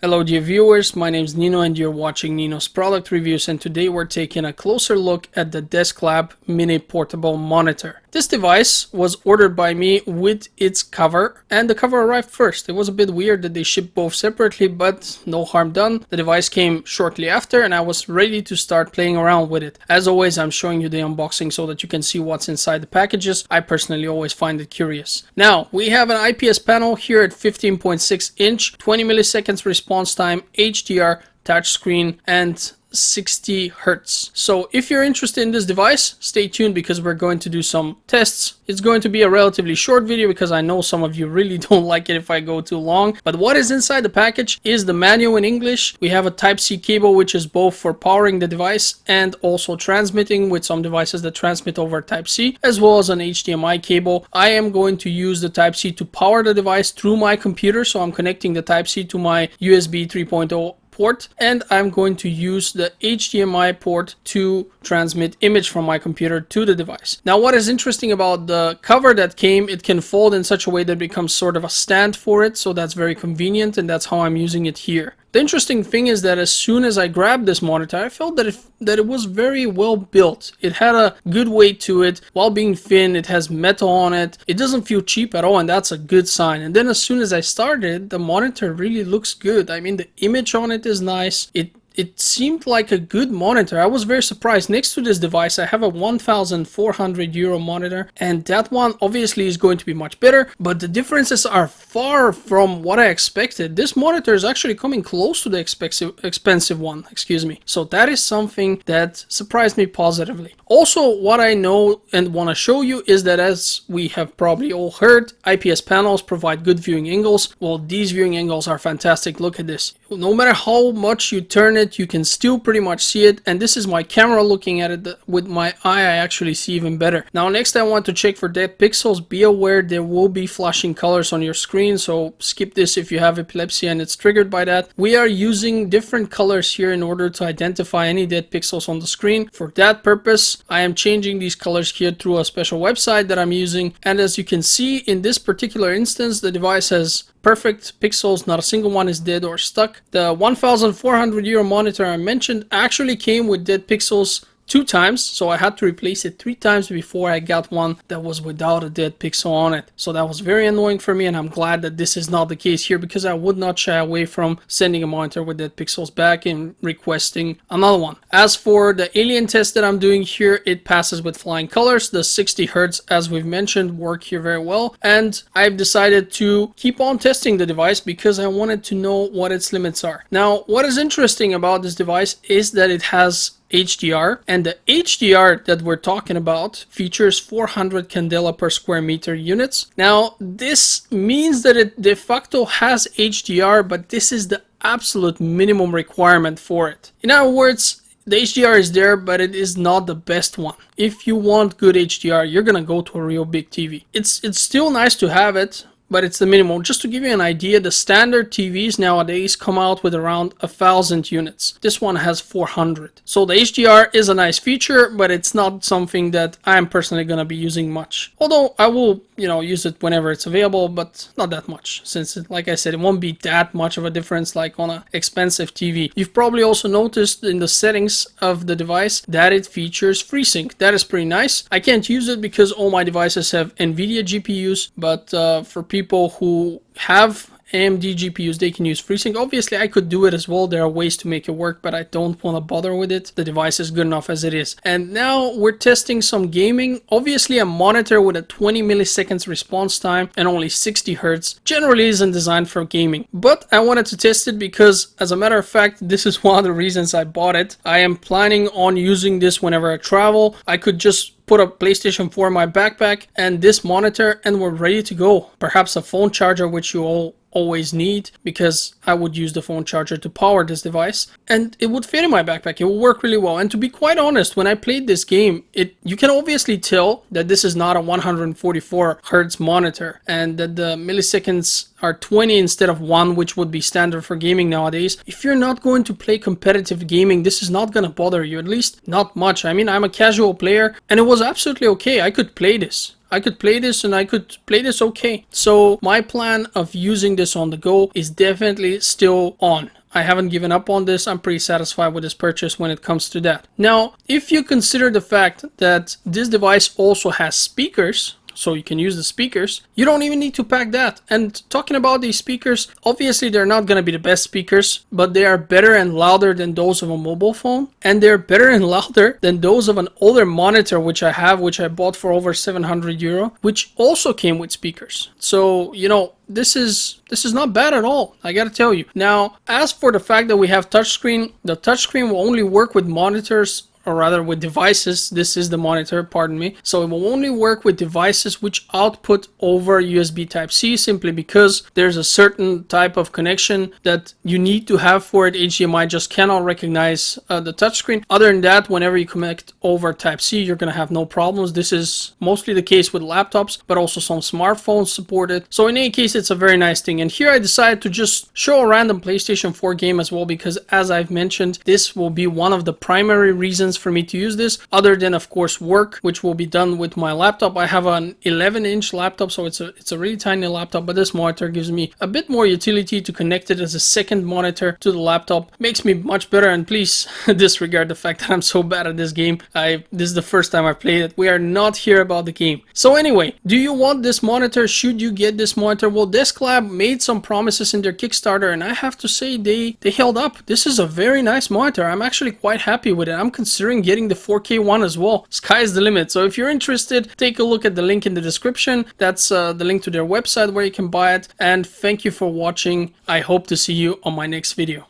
Hello dear viewers, my name is Nino and you're watching Nino's product reviews, and today we're taking a closer look at the Desklab mini portable monitor. This device was ordered by me with its cover, and the cover arrived first. It was a bit weird that they shipped both separately, but no harm done. The device came shortly after and I was ready to start playing around with it. As always, I'm showing you the unboxing so that you can see what's inside the packages. I personally always find it curious. Now, we have an IPS panel here at 15.6 inch, 20 milliseconds response time, HDR, touchscreen, and 60 Hertz. So if you're interested in this device, stay tuned because we're going to do some tests. It's going to be a relatively short video because I know some of you really don't like it if I go too long. But what is inside the package is the manual in English. We have a Type-C cable, which is both for powering the device and also transmitting, with some devices that transmit over Type-C, as well as an HDMI cable. I am going to use the Type-C to power the device through my computer, so I'm connecting the Type-C to my USB 3.0 port, and I'm going to use the HDMI port to transmit image from my computer to the device. Now, what is interesting about the cover that came, it can fold in such a way that it becomes sort of a stand for it, so that's very convenient, and that's how I'm using it here. The interesting thing is that as soon as I grabbed this monitor, I felt that it was very well built. It had a good weight to it. While being thin, it has metal on it. It doesn't feel cheap at all, and that's a good sign. And then as soon as I started, the monitor really looks good. I mean, the image on it is nice. It seemed like a good monitor. I was very surprised. Next to this device, I have a 1,400 euro monitor, and that one obviously is going to be much better, but the differences are far from what I expected. This monitor is actually coming close to the expensive one, excuse me. So that is something that surprised me positively. Also, what I know and want to show you is that, as we have probably all heard, IPS panels provide good viewing angles. Well, these viewing angles are fantastic. Look at this. No matter how much you turn it, you can still pretty much see it, and this is my camera looking at it. With my eye, I actually see even better. Now, next I want to check for dead pixels. Be aware there will be flashing colors on your screen, so skip this if you have epilepsy and it's triggered by that. We are using different colors here in order to identify any dead pixels on the screen. For that purpose, I am changing these colors here through a special website that I'm using, and as you can see in this particular instance, the device has perfect pixels, not a single one is dead or stuck. The 1,400 euro monitor I mentioned actually came with dead pixels 2 times, so I had to replace it 3 times before I got one that was without a dead pixel on it. So that was very annoying for me, and I'm glad that this is not the case here, because I would not shy away from sending a monitor with dead pixels back and requesting another one. As for the alien test that I'm doing here, it passes with flying colors. The 60 Hertz, as we've mentioned, work here very well, and I've decided to keep on testing the device because I wanted to know what its limits are. Now, what is interesting about this device is that it has HDR, and the HDR that we're talking about features 400 candela per square meter units. Now, this means that it de facto has HDR, but this is the absolute minimum requirement for it. In other words, the HDR is there, but it is not the best one. If you want good HDR, you're gonna go to a real big TV. It's still nice to have it, but it's the minimum. Just to give you an idea, the standard TVs nowadays come out with around 1,000 units. This one has 400. So the HDR is a nice feature, but it's not something that I'm personally going to be using much. Although I will, use it whenever it's available, but not that much, since like I said, it won't be that much of a difference like on an expensive TV. You've probably also noticed in the settings of the device that it features FreeSync. That is pretty nice. I can't use it because all my devices have NVIDIA GPUs, but for people who have AMD GPUs, they can use FreeSync. Obviously, I could do it as well. There are ways to make it work, but I don't want to bother with it. The device is good enough as it is. And now we're testing some gaming. Obviously, a monitor with a 20 milliseconds response time and only 60 Hertz generally isn't designed for gaming. But I wanted to test it because, as a matter of fact, this is one of the reasons I bought it. I am planning on using this whenever I travel. I could just put a PlayStation 4 in my backpack and this monitor, and we're ready to go. Perhaps a phone charger, which you all always need, because I would use the phone charger to power this device, and it would fit in my backpack. It will work really well. And to be quite honest, when I played this game, you can obviously tell that this is not a 144 Hertz monitor, and that the milliseconds are 20 instead of 1, which would be standard for gaming nowadays. If you're not going to play competitive gaming, this is not gonna bother you, at least not much. I mean, I'm a casual player, and it was absolutely okay. I could play this. I could play this and I could play this okay. So my plan of using this on the go is definitely still on. I haven't given up on this. I'm pretty satisfied with this purchase when it comes to that. Now, if you consider the fact that this device also has speakers, so you can use the speakers, you don't even need to pack that. And talking about these speakers, obviously they're not going to be the best speakers, but they are better and louder than those of a mobile phone, and they're better and louder than those of an older monitor which I have, which I bought for over 700 euro, which also came with speakers. So, you know, this is not bad at all, I gotta tell you. Now, as for the fact that we have touchscreen, the touchscreen will only work with monitors, or rather with devices. This is the monitor, pardon me. So it will only work with devices which output over USB Type-C, simply because there's a certain type of connection that you need to have for it. HDMI just cannot recognize the touchscreen. Other than that, whenever you connect over Type-C, you're gonna have no problems. This is mostly the case with laptops, but also some smartphones support it. So in any case, it's a very nice thing. And here I decided to just show a random PlayStation 4 game as well, because as I've mentioned, this will be one of the primary reasons for me to use this, other than of course work, which will be done with my laptop. I have an 11-inch laptop, so it's a really tiny laptop, but this monitor gives me a bit more utility to connect it as a second monitor to the laptop. Makes me much better, and please disregard the fact that I'm so bad at this game. This is the first time I've played it. We are not here about the game. So anyway, do you want this monitor? Should you get this monitor? Well, Desklab made some promises in their Kickstarter, and I have to say they held up. This is a very nice monitor. I'm actually quite happy with it. I'm considering getting the 4K one as well. Sky's the limit. So if you're interested, take a look at the link in the description. That's the link to their website where you can buy it. And thank you for watching. I hope to see you on my next video.